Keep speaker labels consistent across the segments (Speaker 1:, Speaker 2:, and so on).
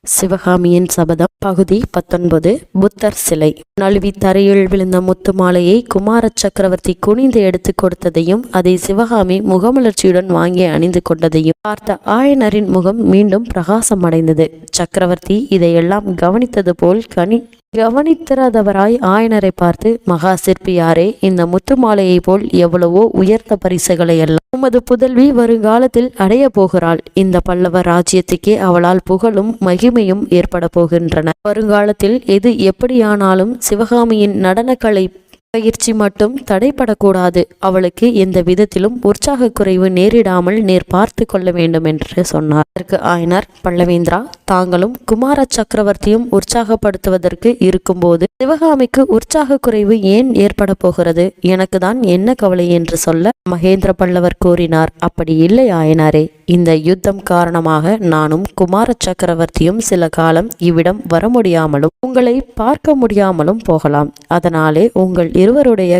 Speaker 1: சிவகாமியின் சபதம் பகுதி 19. புத்தர் சிலை. நழுவி தரையில் விழுந்த முத்து மாலையை குமார சக்கரவர்த்தி குனிந்து எடுத்து கொடுத்ததையும் அதை சிவகாமி முகமலர்ச்சியுடன் வாங்கி அணிந்து கொண்டதையும் பார்த்த ஆயனரின் முகம் மீண்டும் பிரகாசம் அடைந்தது. சக்கரவர்த்தி இதையெல்லாம் கவனித்தது போல் கவனித்திராதவராய் ஆயனரை பார்த்து, மகா சிற்பியாரே, இந்த முத்து மாலையை போல் எவ்வளவோ உயர்ந்த பரிசுகளை எல்லாம் உமது புதல்வி வருங்காலத்தில் அடைய போகிறாள். இந்த பல்லவ ராஜ்யத்துக்கே அவளால் புகழும் மகிமையும் ஏற்பட போகின்றன. வருங்காலத்தில் எது எப்படியானாலும் சிவகாமியின் நடனக்கலை பயிற்சி மட்டும் தடைப்படக்கூடாது. அவளுக்கு எந்த விதத்திலும் உற்சாக குறைவு நேரிடாமல் நேர் பார்த்து கொள்ள வேண்டும் என்று சொன்னார். அதற்கு ஆயனர், பல்லவேந்திரா, தாங்களும் குமார சக்கரவர்த்தியும் உற்சாகப்படுத்துவதற்கு இருக்கும்போது சிவகாமிக்கு உற்சாக குறைவு ஏன் ஏற்பட போகிறது? எனக்கு தான் என்ன கவலை என்று சொல்ல மகேந்திர பல்லவர் கூறினார், அப்படி இல்லை ஆயனாரே. இந்த யுத்தம் காரணமாக நானும் குமார சக்கரவர்த்தியும் சில காலம் இவ்விடம் வர முடியாமலும் உங்களை பார்க்க முடியாமலும் போகலாம். அதனாலே உங்கள் இருவருடைய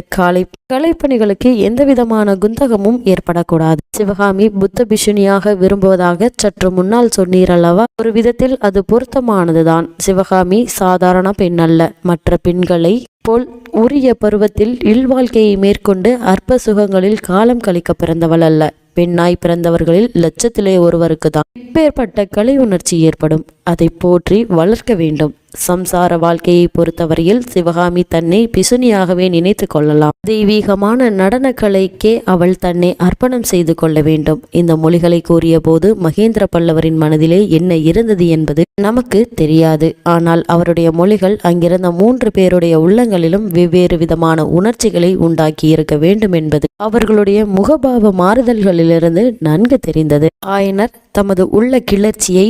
Speaker 1: கலைப்பணிகளுக்கு எந்தவிதமான குந்தகமும் ஏற்படக்கூடாது. சிவகாமி புத்த பிஷுனியாக விரும்புவதாக சற்று முன்னால் சொன்னீர் அல்லவா? ஒரு விதத்தில் அது பொருத்தமானதுதான். சிவகாமி சாதாரண பெண் அல்ல. மற்ற பெண்களை போல் உரிய பருவத்தில் இல்வாழ்க்கையை மேற்கொண்டு அற்ப சுகங்களில் காலம் கழிக்க பிறந்தவள் அல்ல. பெண்ணாய் பிறந்தவர்களில் லட்சத்திலே ஒருவருக்கு தான் இப்பேற்பட்ட கலை உணர்ச்சி ஏற்படும். அதை போற்றி வளர்க்க வேண்டும். சம்சார வாழ்க்கையை பொறுத்தவரையில் சிவகாமி தன்னை பிசுனியாகவே நினைத்து கொள்ளலாம். தெய்வீகமான நடனக்கலைக்கே அவள் தன்னை அர்ப்பணம் செய்து கொள்ள வேண்டும். இந்த மொழிகளை கூறிய போது மகேந்திர பல்லவரின் மனதிலே என்ன இருந்தது என்பது நமக்கு தெரியாது. ஆனால் அவருடைய மொழிகள் அங்கிருந்த 3 பேருடைய உள்ளங்களிலும் வெவ்வேறு விதமான உணர்ச்சிகளை உண்டாக்கி இருக்க வேண்டும் என்பது அவர்களுடைய முகபாவ மாறுதல்களிலிருந்து நன்கு தெரிந்தது. ஆயனர் தமது உள்ள கிளர்ச்சியை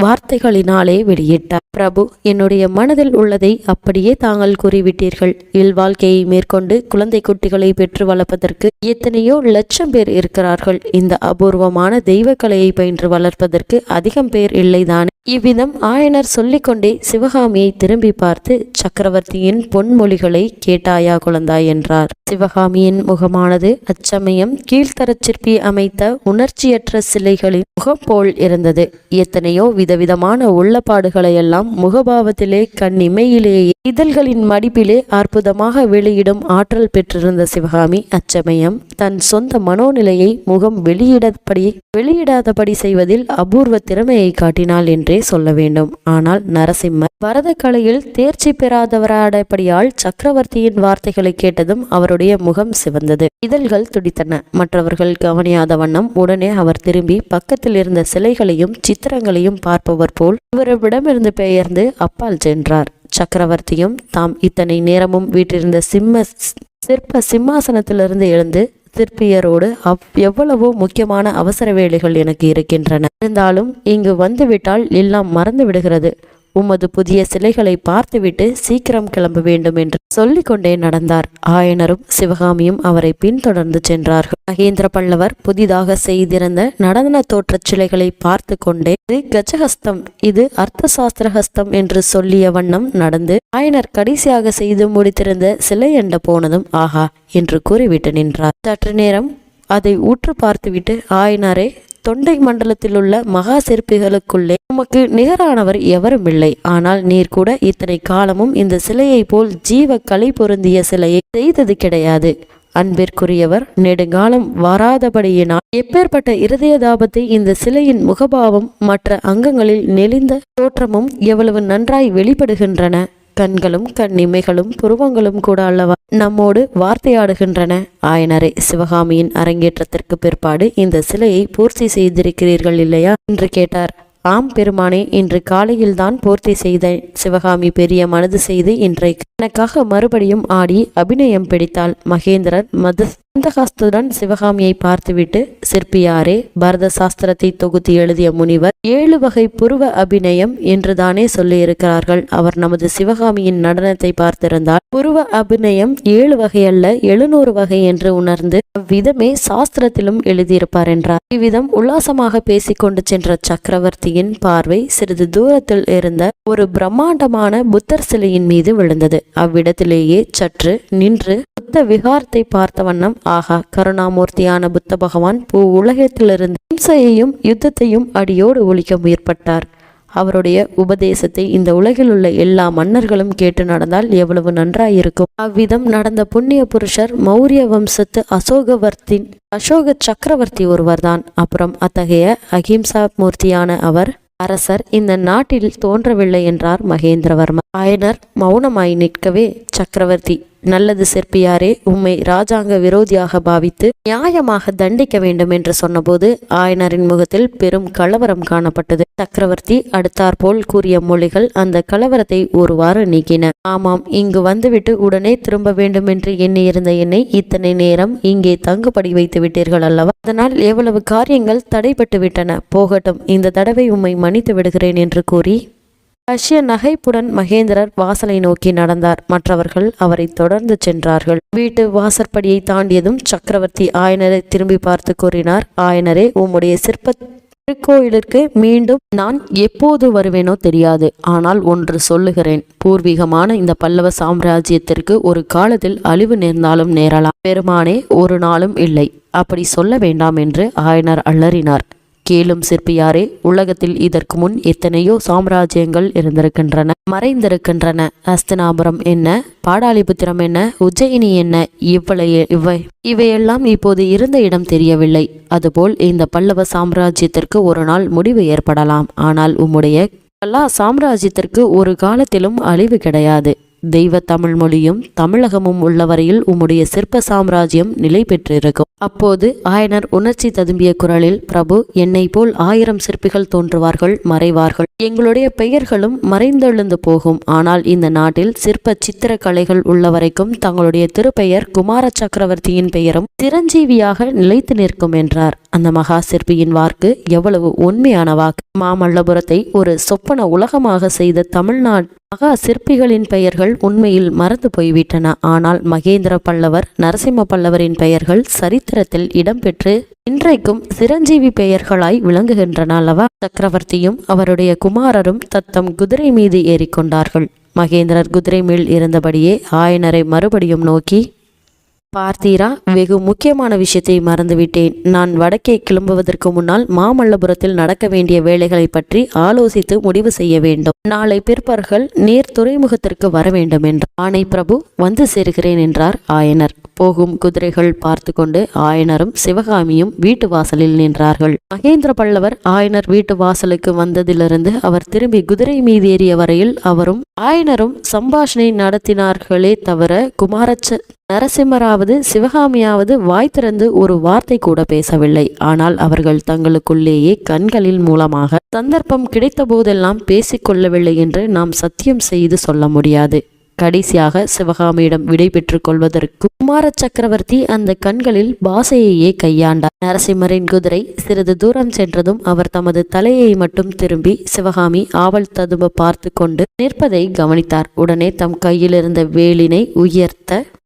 Speaker 1: வார்த்தைகளினாலே வெளியிட்டார். பிரபு, என்னுடைய மனதில் உள்ளதை அப்படியே தாங்கள் கூறிவிட்டீர்கள். இல்வாழ்க்கையை மேற்கொண்டு குழந்தை குட்டிகளை பெற்று வளர்ப்பதற்கு எத்தனையோ லட்சம் பேர் இருக்கிறார்கள். இந்த அபூர்வமான தெய்வ கலையை பயின்று வளர்ப்பதற்கு அதிகம் பேர் இல்லைதானே? இவ்விதம் ஆயனர் சொல்லிக்கொண்டே சிவகாமியை திரும்பி பார்த்து, சக்கரவர்த்தியின் பொன்மொழிகளை கேட்டாயா குழந்தாய் என்றார். சிவகாமியின் முகமானது அச்சமயம் கீழ்த்தரச் சிற்பி அமைத்த உணர்ச்சியற்ற சிலைகளின் முகம் போல் இருந்தது. எத்தனையோ விதவிதமான உள்ளப்பாடுகளையெல்லாம் முகபாவத்திலே கண்ணிமையிலேயே இதழ்களின் மடிப்பிலே அற்புதமாக வெளியிடும் ஆற்றல் பெற்றிருந்த சிவகாமி அச்சமயம் தன் சொந்த மனோநிலையை முகம் வெளியிடாதபடி செய்வதில் அபூர்வ திறமையை காட்டினாள் என்றே சொல்ல வேண்டும். ஆனால் நரசிம்மர் பரத கலையில் தேர்ச்சி பெறாதவராடபடியால் சக்கரவர்த்தியின் வார்த்தைகளை கேட்டதும் அவருடைய முகம் சிவந்தது. இதழ்கள் துடித்தன. மற்றவர்கள் கவனியாத வண்ணம் உடனே அவர் திரும்பி பக்கத்தில் இருந்த சிலைகளையும் சித்திரங்களையும் பார்ப்பவர் போல் இவரிடமிருந்து பெயர்ந்து அப்பால் சென்றார். சக்கரவர்த்தியும் தாம் இத்தனை நேரமும் வீட்டிருந்த சிற்ப சிம்மாசனத்திலிருந்து எழுந்து, சிற்பியரோடு எவ்வளவோ முக்கியமான அவசர வேலைகள் எனக்கு இருக்கின்றன. இருந்தாலும் இங்கு வந்துவிட்டால் எல்லாம் மறந்து விடுகிறது. உமது புதிய சிலைகளை பார்த்துவிட்டு சீக்கிரம் கிளம்ப வேண்டும் என்று சொல்லிக்கொண்டே நடந்தார். ஆயனரும் சிவகாமியும் அவரை பின்தொடர்ந்து சென்றார்கள். மகேந்திர பல்லவர் புதிதாக செய்திருந்த நடன தோற்ற சிலைகளை பார்த்து கொண்டே, இது கஜஹஸ்தம், இது அர்த்தசாஸ்திரஹஸ்தம் என்று சொல்லிய வண்ணம் நடந்து ஆயனர் கடைசியாக செய்து முடித்திருந்த சிலை என்ற போனதும் ஆஹா என்று கூறிவிட்டு நின்றார். சற்று நேரம் அதை உற்று பார்த்துவிட்டு, ஆயனரே, தொண்டை மண்டலத்தில் உள்ள மகா சிற்பிகளுக்குள்ளே உமக்கு நிகரானவர் எவரும் இல்லை. ஆனால் நீர் கூட இத்தனை காலமும் இந்த சிலையை போல் ஜீவ கலை பொருந்திய சிலையை செய்தது கிடையாது. அன்பிற்குரியவர் நெடுங்காலம் வராதபடியினால் எப்பேற்பட்ட இருதய தாபத்தை இந்த சிலையின் முகபாவம் மற்ற அங்கங்களில் நெளிந்த தோற்றமும் எவ்வளவு நன்றாய் வெளிப்படுகின்றன. கண்களும் கண்ணிமைகளும் புருவங்களும் கூட அல்லவா நம்மோடு வார்த்தையாடுகின்றன. ஆயனரே, சிவகாமியின் அரங்கேற்றத்திற்கு பிற்பாடு இந்த சிலையை பூர்த்தி செய்திருக்கிறீர்கள் இல்லையா என்று கேட்டார். ஆம் பெருமானே, இன்று காலையில்தான் பூர்த்தி செய்தேன். சிவகாமி பெரிய மனது செய்து இன்றைக்கு எனக்காக மறுபடியும் ஆடி அபிநயம் பிடித்தாள். மகேந்திரன் மந்தகாஸ்துடன் சிவகாமியை பார்த்துவிட்டு, சிற்பியாரே, பரத சாஸ்திரத்தை தொகுத்து எழுதிய முனிவர் 7 வகை புருவ அபிநயம் என்றுதானே சொல்லியிருக்கிறார்கள். அவர் நமது சிவகாமியின் நடனத்தை பார்த்திருந்தால் புருவ அபிநயம் 7 வகை அல்ல 700 வகை என்று உணர்ந்து அவ்விதமே சாஸ்திரத்திலும் எழுதியிருப்பார் என்றார். இவ்விதம் உல்லாசமாக பேசிக்கொண்டு சென்ற சக்கரவர்த்தியின் பார்வை சிறிது தூரத்தில் இருந்த ஒரு பிரம்மாண்டமான புத்தர் சிலையின் மீது விழுந்தது. அவ்விடத்திலேயே சற்று நின்று புத்த விகாரத்தை பார்த்த வண்ணம், ஆகா, கருணாமூர்த்தியான புத்த பகவான் உலகத்திலிருந்து ஹிம்சையையும் யுத்தத்தையும் அடியோடு ஒழிக்க முற்பட்டார். அவருடைய உபதேசத்தை இந்த உலகில் உள்ள எல்லா மன்னர்களும் கேட்டு நடந்தால் எவ்வளவு நன்றாயிருக்கும். அவ்விதம் நடந்த புண்ணிய புருஷர் மௌரிய வம்சத்து அசோக சக்கரவர்த்தி ஒருவர்தான். அப்புறம் அத்தகைய அகிம்சா மூர்த்தியான அவர் அரசர் இந்த நாட்டில் தோன்றவில்லை என்றார் மகேந்திரவர்மர். ஆயனர் மௌனமாய் நிற்கவே, சக்கரவர்த்தி, நல்லது சிற்பியாரே, உம்மை ராஜாங்க விரோதியாக பாவித்து நியாயமாக தண்டிக்க வேண்டும் என்று சொன்னபோது ஆயனரின் முகத்தில் பெரும் கலவரம் காணப்பட்டது. சக்கரவர்த்தி அடுத்தாற்போல் கூறிய மொழிகள் அந்த கலவரத்தை ஒருவாறு நீக்கின. ஆமாம், இங்கு வந்துவிட்டு உடனே திரும்ப வேண்டும் என்று எண்ணியிருந்த என்னை இத்தனை நேரம் இங்கே தங்குபடி வைத்து விட்டீர்கள் அல்லவா? அதனால் எவ்வளவு காரியங்கள் தடைபட்டு விட்டன. போகட்டும், இந்த தடவை உம்மை மன்னித்து விடுகிறேன் என்று கூறி ரஷ்ய நகைப்புடன் மகேந்திரர் வாசலை நோக்கி நடந்தார். மற்றவர்கள் அவரை தொடர்ந்து சென்றார்கள். வீட்டு வாசற்படியை தாண்டியதும் சக்கரவர்த்தி ஆயனரை திரும்பி பார்த்து கூறினார், ஆயனரே, உம்முடைய சிற்ப திருக்கோயிலிற்கு மீண்டும் நான் எப்போது வருவேனோ தெரியாது. ஆனால் ஒன்று சொல்லுகிறேன், பூர்வீகமான இந்த பல்லவ சாம்ராஜ்யத்திற்கு ஒரு காலத்தில் அழிவு நேர்ந்தாலும் நேரலாம். பெருமானே, ஒரு நாளும் இல்லை. அப்படி சொல்ல வேண்டாம் என்று ஆயனர் அலறினார். கேளும் சிற்பியாரே, உலகத்தில் இதற்கு முன் எத்தனையோ சாம்ராஜ்யங்கள் இருந்திருக்கின்றன, மறைந்திருக்கின்றன. அஸ்தினாபுரம் என்ன, பாடாலிபுத்திரம் என்ன, உஜ்ஜயினி என்ன, இவையெல்லாம் இப்போது இருந்த இடம் தெரியவில்லை. அதுபோல் இந்த பல்லவ சாம்ராஜ்யத்திற்கு ஒரு நாள் முடிவு ஏற்படலாம். ஆனால் உம்முடைய எல்லா சாம்ராஜ்யத்திற்கு ஒரு காலத்திலும் அழிவு கிடையாது. தெய்வ தமிழ் மொழியும் தமிழகமும் உள்ளவரையில் உம்முடைய சிற்ப சாம்ராஜ்யம் நிலை பெற்றிருக்கும். அப்போது ஆயனர் உணர்ச்சி ததும்பிய குரலில், பிரபு, என்னை போல் 1000 சிற்பிகள் தோன்றுவார்கள், மறைவார்கள். எங்களுடைய பெயர்களும் மறைந்தெழுந்து போகும். ஆனால் இந்த நாட்டில் சிற்ப சித்திர கலைகள் உள்ளவரைக்கும் தங்களுடைய திருப்பெயர் குமார சக்கரவர்த்தியின் பெயரும் சிரஞ்சீவியாக நிலைத்து நிற்கும் என்றார். அந்த மகா சிற்பியின் வாக்கு எவ்வளவு உண்மையான வாக்கு! மாமல்லபுரத்தை ஒரு சொப்பன உலகமாக செய்த தமிழ்நாடு மகா சிற்பிகளின் பெயர்கள் உண்மையில் மறந்து போய்விட்டன. ஆனால் மகேந்திர பல்லவர், நரசிம்ம பல்லவரின் பெயர்கள் சரித்திரத்தில் இடம்பெற்று இன்றைக்கும் சிரஞ்சீவி பெயர்களாய் விளங்குகின்றன அல்லவா? சக்கரவர்த்தியும் அவருடைய குமாரரும் தத்தம் குதிரை மீது ஏறிக்கொண்டார்கள். மகேந்திரர் குதிரை மேல் இருந்தபடியே ஆயனரை மறுபடியும் நோக்கி, பார்த்தீரா, வெகு முக்கியமான விஷயத்தை மறந்துவிட்டேன். நான் வடக்கே கிளம்புவதற்கு முன்னால் மாமல்லபுரத்தில் நடக்க வேண்டிய வேலைகளை பற்றி ஆலோசித்து முடிவு செய்ய வேண்டும். நாளை பிற்பகல் நீர் துறைமுகத்திற்கு வர வேண்டும் என்றார். ஆணை பிரபு, வந்து சேர்கிறேன் என்றார் ஆயனர். போகும் குதிரைகள் பார்த்து கொண்டு ஆயனரும் சிவகாமியும் வீட்டு வாசலில் நின்றார்கள். மகேந்திர பல்லவர் ஆயனர் வீட்டு வாசலுக்கு வந்ததிலிருந்து அவர் திரும்பி குதிரை மீது ஏறிய வரையில் அவரும் ஆயனரும் சம்பாஷணை நடத்தினார்களே தவிர நரசிம்மராவது சிவகாமியாவது வாய் திறந்து ஒரு வார்த்தை கூட பேசவில்லை. ஆனால் அவர்கள் தங்களுக்குள்ளேயே கண்களின் மூலமாக சந்தர்ப்பம் கிடைத்த போதெல்லாம் பேசிக்கொள்ளவில்லை என்று நாம் சத்தியம் செய்து சொல்ல முடியாது. கடைசியாக சிவகாமியிடம் விடை பெற்றுக் கொள்வதற்கு குமார சக்கரவர்த்தி அந்த கண்களில் பாசையையே கையாண்டார். நரசிம்மரின் குதிரை சிறிது தூரம் சென்றதும் அவர் தமது தலையை மட்டும் திரும்பி சிவகாமி ஆவல் ததும்ப பார்த்து கொண்டு நிற்பதை கவனித்தார். உடனே தம் கையில் இருந்த வேலினை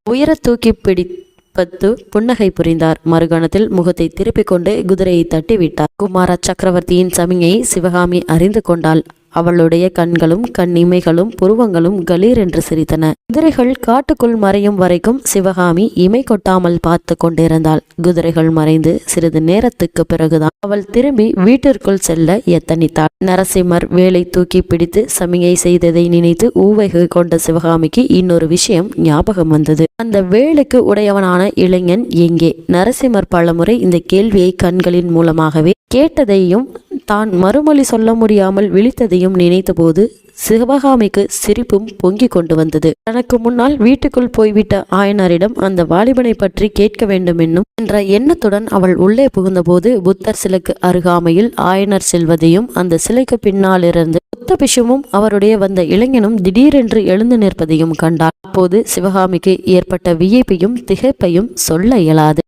Speaker 1: உயர தூக்கி பிடிப்பது புன்னகை புரிந்தார். மறுகணத்தில் முகத்தை திருப்பிக் கொண்டு குதிரையை தட்டிவிட்டார். குமார சக்கரவர்த்தியின் சமிகையை சிவகாமி அறிந்து கொண்டாள். அவளுடைய கண்களும் கண்ணிமைகளும் புருவங்களும் கலீர் என்று சிரித்தன. குதிரைகள் காட்டுக்குள் மறையும் வரைக்கும் சிவகாமி இமை கொட்டாமல் பார்த்து கொண்டிருந்தாள். குதிரைகள் மறைந்து சிறிது நேரத்துக்கு பிறகுதான் அவள் திரும்பி வீட்டிற்குள் செல்ல எத்தனித்தாள். நரசிம்மர் வேலை தூக்கி பிடித்து சமிகை செய்ததை நினைத்து ஊவைகை கொண்ட சிவகாமிக்கு இன்னொரு விஷயம் ஞாபகம் வந்தது. அந்த வேலுக்கு உடையவனான இளைஞன் எங்கே? நரசிம்மர் பலமுறை இந்த கேள்வியை கண்களின் மூலமாகவே கேட்டதையும் தான் மறுமொழி சொல்ல முடியாமல் விழித்ததையும் நினைத்தபோது சிவகாமிக்கு சிரிப்பும் பொங்கி கொண்டு வந்தது. தனக்கு முன்னால் வீட்டுக்குள் போய்விட்ட ஆயனரிடம் அந்த வாலிபனை பற்றி கேட்க வேண்டும் என்னும் என்ற எண்ணத்துடன் அவள் உள்ளே புகுந்தபோது புத்தர் சிலைக்கு அருகாமையில் ஆயனர் செல்வதையும் அந்த சிலைக்கு பின்னாலிருந்து புத்த பிஷுவும் அவருடைய வந்த இளைஞனும் திடீரென்று எழுந்து நிற்பதையும் கண்டார். அப்போது சிவகாமிக்கு ஏற்பட்ட வியப்பையும் திகைப்பையும் சொல்ல இயலாது.